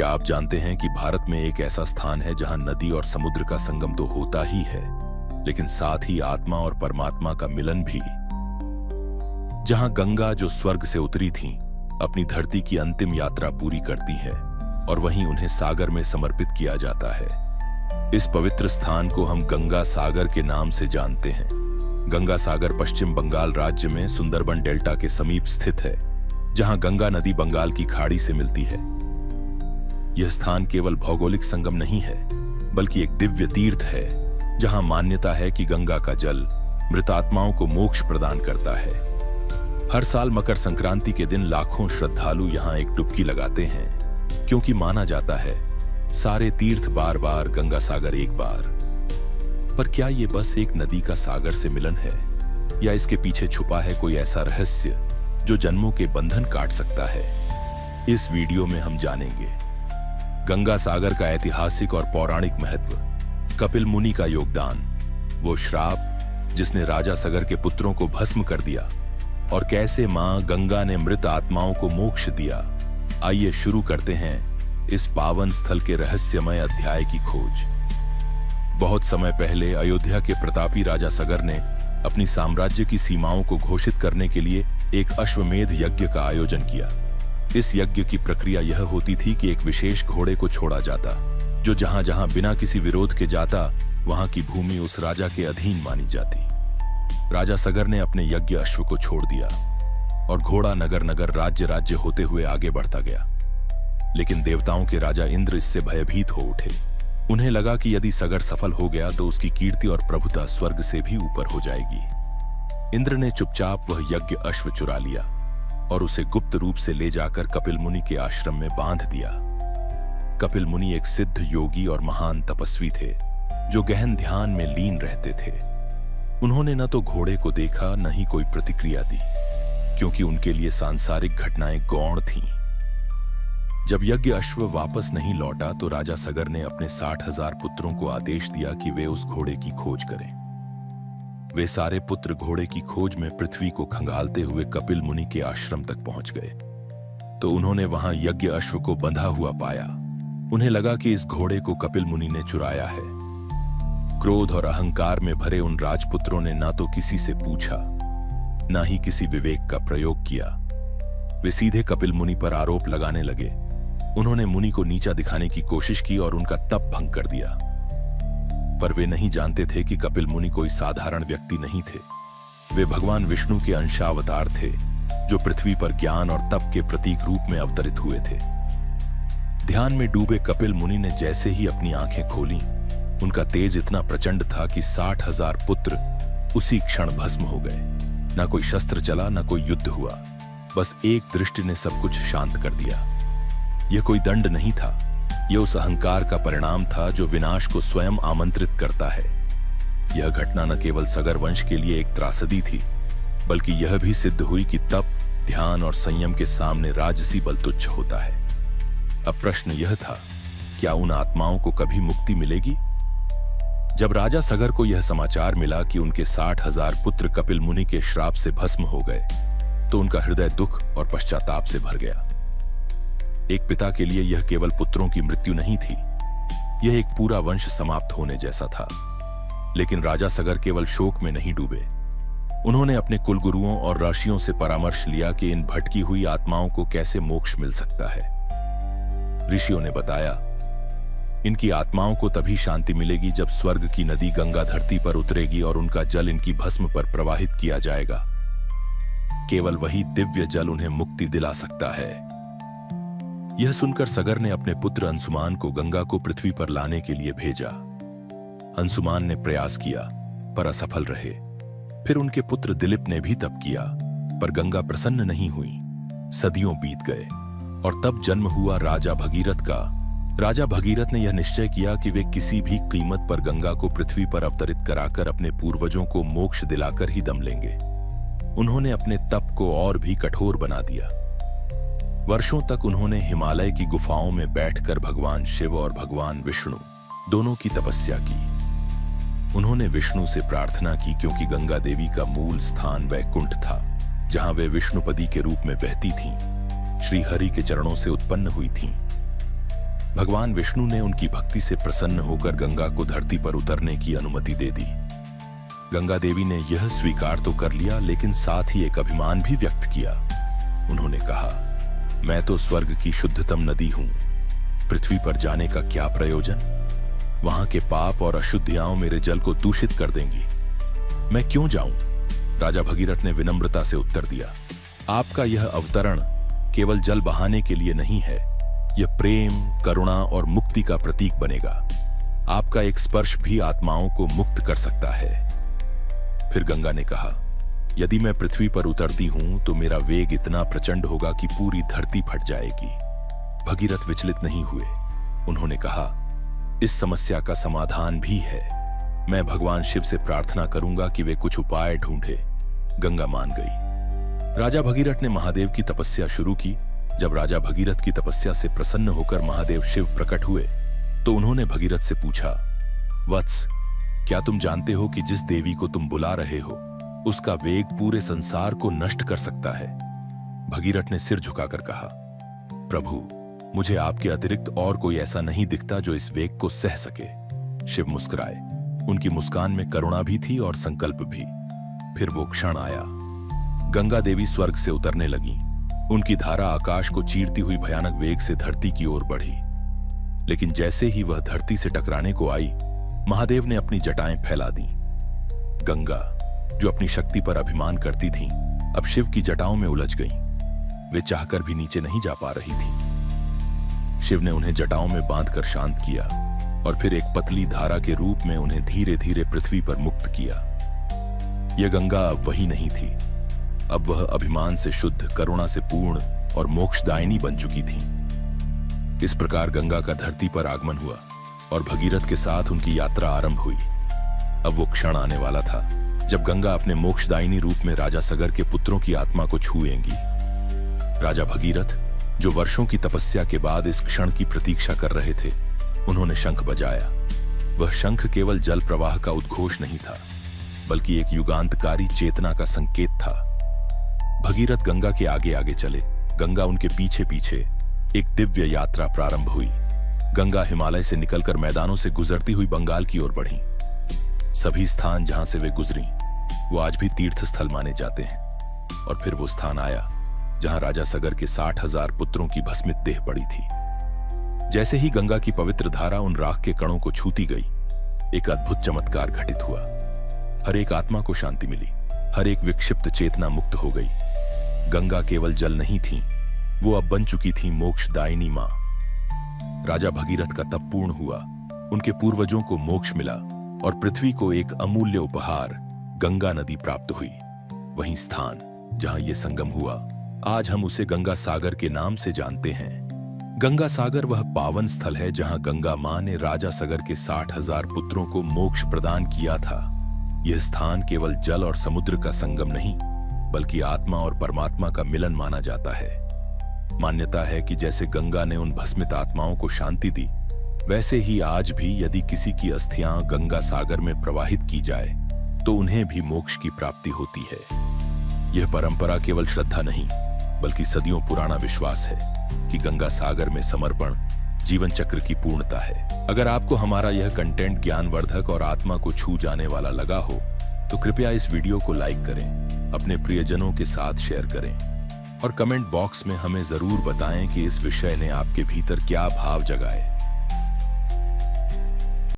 क्या आप जानते हैं कि भारत में एक ऐसा स्थान है जहां नदी और समुद्र का संगम तो होता ही है, लेकिन साथ ही आत्मा और परमात्मा का मिलन भी। जहां गंगा, जो स्वर्ग से उतरी थीं, अपनी धरती की अंतिम यात्रा पूरी करती है और वहीं उन्हें सागर में समर्पित किया जाता है। इस पवित्र स्थान को हम गंगा सागर के नाम से जानते हैं। गंगा सागर पश्चिम बंगाल राज्य में सुंदरबन डेल्टा के समीप स्थित है, जहां गंगा नदी बंगाल की खाड़ी से मिलती है। यह स्थान केवल भौगोलिक संगम नहीं है, बल्कि एक दिव्य तीर्थ है, जहां मान्यता है कि गंगा का जल मृत आत्माओं को मोक्ष प्रदान करता है। हर साल मकर संक्रांति के दिन लाखों श्रद्धालु यहां एक डुबकी लगाते हैं, क्योंकि माना जाता है सारे तीर्थ बार बार, गंगा सागर एक बार। पर क्या यह बस एक नदी का सागर से मिलन है, या इसके पीछे छुपा है कोई ऐसा रहस्य जो जन्मों के बंधन काट सकता है? इस वीडियो में हम जानेंगे गंगा सागर का ऐतिहासिक और पौराणिक महत्व, कपिल मुनि का योगदान, वो श्राप जिसने राजा सगर के पुत्रों को भस्म कर दिया, और कैसे मां गंगा ने मृत आत्माओं को मोक्ष दिया। आइए शुरू करते हैं इस पावन स्थल के रहस्यमय अध्याय की खोज। बहुत समय पहले अयोध्या के प्रतापी राजा सगर ने अपनी साम्राज्य की सीमाओं को घोषित करने के लिए एक अश्वमेध यज्ञ का आयोजन किया। इस यज्ञ की प्रक्रिया यह होती थी कि एक विशेष घोड़े को छोड़ा जाता, जो जहां जहां बिना किसी विरोध के जाता, वहां की भूमि उस राजा के अधीन मानी जाती। राजा सगर ने अपने यज्ञ अश्व को छोड़ दिया और घोड़ा नगर नगर, राज्य राज्य होते हुए आगे बढ़ता गया। लेकिन देवताओं के राजा इंद्र इससे भयभीत हो उठे। उन्हें लगा कि यदि सगर सफल हो गया तो उसकी कीर्ति और प्रभुता स्वर्ग से भी ऊपर हो जाएगी। इंद्र ने चुपचाप वह यज्ञ अश्व चुरा लिया और उसे गुप्त रूप से ले जाकर कपिल मुनि के आश्रम में बांध दिया। कपिल मुनि एक सिद्ध योगी और महान तपस्वी थे, जो गहन ध्यान में लीन रहते थे। उन्होंने न तो घोड़े को देखा, न ही कोई प्रतिक्रिया दी, क्योंकि उनके लिए सांसारिक घटनाएं गौण थीं। जब यज्ञ अश्व वापस नहीं लौटा तो राजा सगर ने अपने 60,000 पुत्रों को आदेश दिया कि वे उस घोड़े की खोज करें। वे सारे पुत्र घोड़े की खोज में पृथ्वी को खंगालते हुए कपिल मुनि के आश्रम तक पहुंच गए। तो उन्होंने वहां यज्ञ अश्व को बंधा हुआ पाया। उन्हें लगा कि इस घोड़े को कपिल मुनि ने चुराया है। क्रोध और अहंकार में भरे उन राजपुत्रों ने ना तो किसी से पूछा, ना ही किसी विवेक का प्रयोग किया। वे सीधे कपिल मुनि पर आरोप लगाने लगे। उन्होंने मुनि को नीचा दिखाने की कोशिश की और उनका तप भंग कर दिया। पर वे नहीं जानते थे कि कपिल मुनि कोई साधारण व्यक्ति नहीं थे। वे भगवान विष्णु के अंशावतार थे, जो पृथ्वी पर ज्ञान और तप के प्रतीक रूप में अवतरित हुए थे। ध्यान में डूबे कपिल मुनि ने जैसे ही अपनी आंखें खोलीं, उनका तेज इतना प्रचंड था कि 60,000 पुत्र उसी क्षण भस्म हो गए। ना कोई शस्त्र चला, ना कोई युद्ध हुआ, बस एक दृष्टि ने सब कुछ शांत कर दिया। यह कोई दंड नहीं था, यह उस अहंकार का परिणाम था जो विनाश को स्वयं आमंत्रित करता है। यह घटना न केवल सगर वंश के लिए एक त्रासदी थी, बल्कि यह भी सिद्ध हुई कि तप, ध्यान और संयम के सामने राजसी बल तुच्छ होता है। अब प्रश्न यह था, क्या उन आत्माओं को कभी मुक्ति मिलेगी? जब राजा सगर को यह समाचार मिला कि उनके 60,000 पुत्र कपिल मुनि के श्राप से भस्म हो गए, तो उनका हृदय दुख और पश्चाताप से भर गया। एक पिता के लिए यह केवल पुत्रों की मृत्यु नहीं थी, यह एक पूरा वंश समाप्त होने जैसा था। लेकिन राजा सगर केवल शोक में नहीं डूबे। उन्होंने अपने कुलगुरुओं और ऋषियों से परामर्श लिया कि इन भटकी हुई आत्माओं को कैसे मोक्ष मिल सकता है। ऋषियों ने बताया, इनकी आत्माओं को तभी शांति मिलेगी जब स्वर्ग की नदी गंगा धरती पर उतरेगी और उनका जल इनकी भस्म पर प्रवाहित किया जाएगा। केवल वही दिव्य जल उन्हें मुक्ति दिला सकता है। यह सुनकर सगर ने अपने पुत्र अंशुमान को गंगा को पृथ्वी पर लाने के लिए भेजा। अंशुमान ने प्रयास किया, पर असफल रहे। फिर उनके पुत्र दिलीप ने भी तप किया, पर गंगा प्रसन्न नहीं हुई। सदियों बीत गए और तब जन्म हुआ राजा भगीरथ का। राजा भगीरथ ने यह निश्चय किया कि वे किसी भी कीमत पर गंगा को पृथ्वी पर अवतरित कराकर अपने पूर्वजों को मोक्ष दिलाकर ही दम लेंगे। उन्होंने अपने तप को और भी कठोर बना दिया। वर्षों तक उन्होंने हिमालय की गुफाओं में बैठकर भगवान शिव और भगवान विष्णु दोनों की तपस्या की। उन्होंने विष्णु से प्रार्थना की, क्योंकि गंगा देवी का मूल स्थान वैकुंठ था, जहां वे विष्णुपदी के रूप में बहती थीं, श्री हरि के चरणों से उत्पन्न हुई थीं। भगवान विष्णु ने उनकी भक्ति से प्रसन्न होकर गंगा को धरती पर उतरने की अनुमति दे दी। गंगा देवी ने यह स्वीकार तो कर लिया, लेकिन साथ ही एक अभिमान भी व्यक्त किया। उन्होंने कहा, मैं तो स्वर्ग की शुद्धतम नदी हूं, पृथ्वी पर जाने का क्या प्रयोजन? वहां के पाप और अशुद्धियां मेरे जल को दूषित कर देंगी, मैं क्यों जाऊं? राजा भगीरथ ने विनम्रता से उत्तर दिया, आपका यह अवतरण केवल जल बहाने के लिए नहीं है, यह प्रेम, करुणा और मुक्ति का प्रतीक बनेगा। आपका एक स्पर्श भी आत्माओं को मुक्त कर सकता है। फिर गंगा ने कहा, यदि मैं पृथ्वी पर उतरती हूं तो मेरा वेग इतना प्रचंड होगा कि पूरी धरती फट जाएगी। भगीरथ विचलित नहीं हुए। उन्होंने कहा, इस समस्या का समाधान भी है। मैं भगवान शिव से प्रार्थना करूंगा कि वे कुछ उपाय ढूंढे। गंगा मान गई। राजा भगीरथ ने महादेव की तपस्या शुरू की। जब राजा भगीरथ की तपस्या से प्रसन्न होकर महादेव शिव प्रकट हुए तो उन्होंने भगीरथ से पूछा, वत्स, क्या तुम जानते हो कि जिस देवी को तुम बुला रहे हो उसका वेग पूरे संसार को नष्ट कर सकता है? भगीरथ ने सिर झुकाकर कहा, प्रभु, मुझे आपके अतिरिक्त और कोई ऐसा नहीं दिखता जो इस वेग को सह सके। शिव मुस्कुराए। उनकी मुस्कान में करुणा भी थी और संकल्प भी। फिर वो क्षण आया। गंगा देवी स्वर्ग से उतरने लगी। उनकी धारा आकाश को चीरती हुई भयानक वेग से धरती की ओर बढ़ी। लेकिन जैसे ही वह धरती से टकराने को आई, महादेव ने अपनी जटाएं फैला दी। गंगा, जो अपनी शक्ति पर अभिमान करती थीं, अब शिव की जटाओं में उलझ गईं। वे चाहकर भी नीचे नहीं जा पा रही थीं। शिव ने उन्हें जटाओं में बांधकर शांत किया और फिर एक पतली धारा के रूप में उन्हें धीरे धीरे पृथ्वी पर मुक्त किया। यह गंगा अब वही नहीं थी। अब वह अभिमान से शुद्ध, करुणा से पूर्ण और मोक्षदायिनी बन चुकी थी। इस प्रकार गंगा का धरती पर आगमन हुआ और भगीरथ के साथ उनकी यात्रा आरंभ हुई। अब वो क्षण आने वाला था जब गंगा अपने मोक्षदायिनी रूप में राजा सगर के पुत्रों की आत्मा को छुएंगी। राजा भगीरथ, जो वर्षों की तपस्या के बाद इस क्षण की प्रतीक्षा कर रहे थे, उन्होंने शंख बजाया। वह शंख केवल जल प्रवाह का उद्घोष नहीं था, बल्कि एक युगांतकारी चेतना का संकेत था। भगीरथ गंगा के आगे आगे चले। गंगा उनके पीछे पीछे। एक दिव्य यात्रा प्रारंभ हुई। गंगा हिमालय से निकलकर मैदानों से गुजरती हुई बंगाल की ओर बढ़ी। सभी स्थान जहां से वे गुजरी वो आज भी तीर्थ स्थल माने जाते हैं। और फिर वो स्थान आया जहां राजा सगर के 60,000 पुत्रों की भस्मित देह पड़ी थी। जैसे ही गंगा की पवित्र धारा उन राख के कणों को छूती गई, एक अद्भुत चमत्कार घटित हुआ। हर एक आत्मा को शांति मिली। हर एक विक्षिप्त चेतना मुक्त हो गई। गंगा केवल जल नहीं थी, वो अब बन चुकी थी मोक्षदायिनी मां। राजा भगीरथ का तप पूर्ण हुआ। उनके पूर्वजों को मोक्ष मिला और पृथ्वी को एक अमूल्य उपहार, गंगा नदी प्राप्त हुई। वही स्थान जहां ये संगम हुआ, आज हम उसे गंगा सागर के नाम से जानते हैं। गंगा सागर वह पावन स्थल है जहां गंगा मां ने राजा सगर के 60,000 पुत्रों को मोक्ष प्रदान किया था। यह स्थान केवल जल और समुद्र का संगम नहीं, बल्कि आत्मा और परमात्मा का मिलन माना जाता है। मान्यता है कि जैसे गंगा ने उन भस्मित आत्माओं को शांति दी, वैसे ही आज भी यदि किसी की अस्थियां गंगा सागर में प्रवाहित की जाए तो उन्हें भी मोक्ष की प्राप्ति होती है। यह परंपरा केवल श्रद्धा नहीं, बल्कि सदियों पुराना विश्वास है कि गंगा सागर में समर्पण जीवन चक्र की पूर्णता है। अगर आपको हमारा यह कंटेंट ज्ञानवर्धक और आत्मा को छू जाने वाला लगा हो तो कृपया इस वीडियो को लाइक करें, अपने प्रियजनों के साथ शेयर करें और कमेंट बॉक्स में हमें जरूर बताएं कि इस विषय ने आपके भीतर क्या भाव जगाए।